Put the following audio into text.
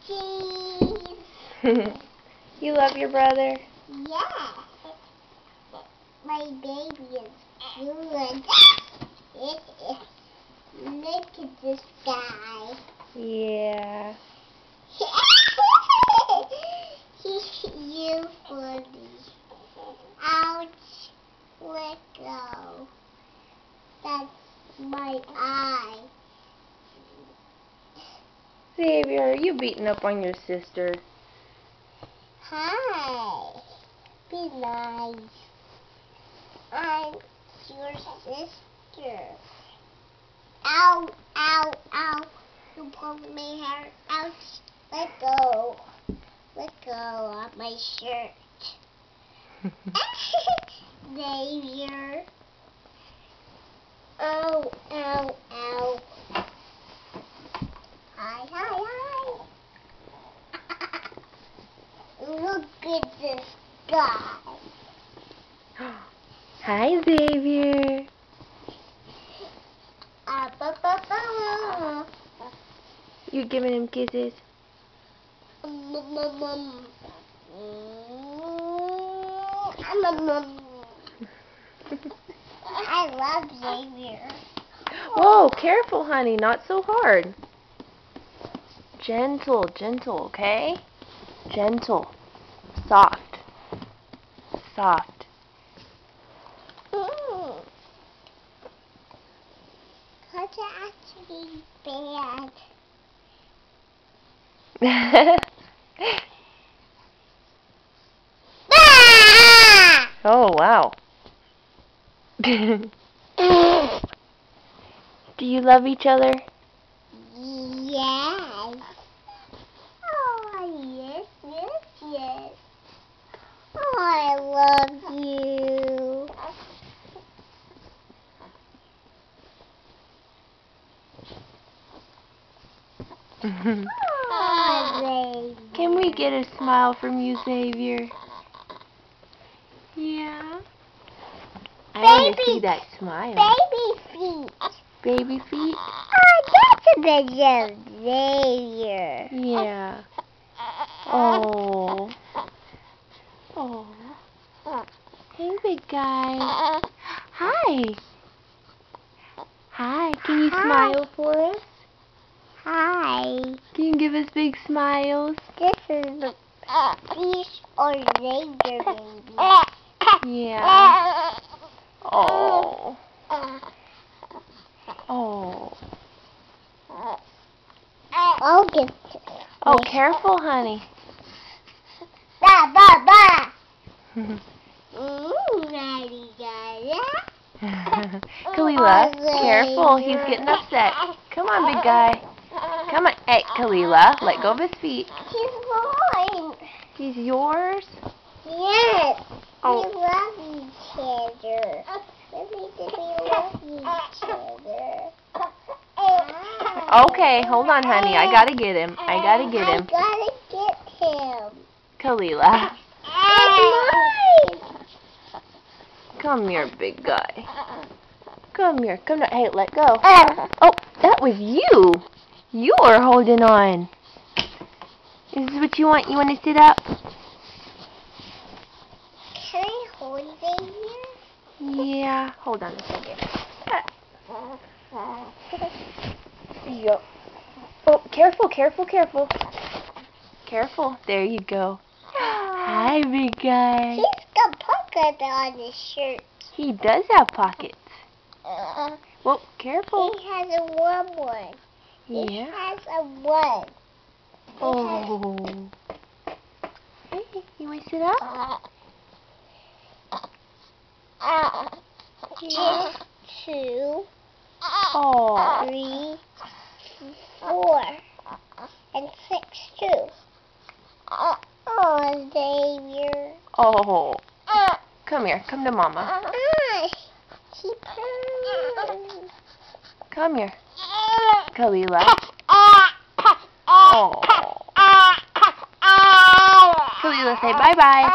Cheese. You love your brother? Yeah. My baby is good. Look at this guy. Yeah. You funny. Ouch. Let go. That's my eye. Xavier, you beating up on your sister. Hi. Be nice. I'm your sister. Ow, ow, ow. You pulled my hair. Ouch. Let go. Let go of my shirt. Xavier. Ow, ow, ow. Hi, hi, hi. Look at this guy. Hi, Xavier. You giving him kisses? I love Xavier. Whoa, careful, honey. Not so hard. Gentle, gentle, okay? Gentle. Soft. Soft. That's actually bad. Oh, wow. Do you love each other? Yes. Oh, yes, yes, yes. Oh, I love you. Oh, Can we get a smile from you, Xavier? Yeah. I want to see that smile. Baby feet. Baby feet? Oh, that's a picture of Xavier. Yeah. Oh. Oh. Hey, big guy. Hi. Hi. Can you smile for us? Hi. Can you give us big smiles? This is the fish or Xavier baby. Yeah. Oh. Oh. I'll get it. Oh, careful, honey. Ba, ba, ba. Ready, Kalila, careful. He's getting upset. Come on, big guy. Come on. Hey, Kalila, let go of his feet. He's mine. He's yours? Yes. Oh. We love each other. We love each other. Okay, hold on, honey. I gotta get him. I gotta get him. I gotta get him. Kalila. It's mine. Come here, big guy. Come here. Come here. Hey, let go. Oh, that was you. You are holding on. Is this what you want? You want to sit up? Can I hold it here? Yeah. Hold on a second. There you go. Oh, careful, careful, careful. Careful. There you go. Hi, big guy. He's got pockets on his shirt. He does have pockets. Well, careful. He has a warm one. He Yeah. has a one. Oh. Hey, you want to sit up? 2, Oh. 3, 4, and 6 too. Oh, Xavier. Oh. Come here. Come to Mama. He purrs. Come here. Kalila. Oh. Kalila, say bye-bye.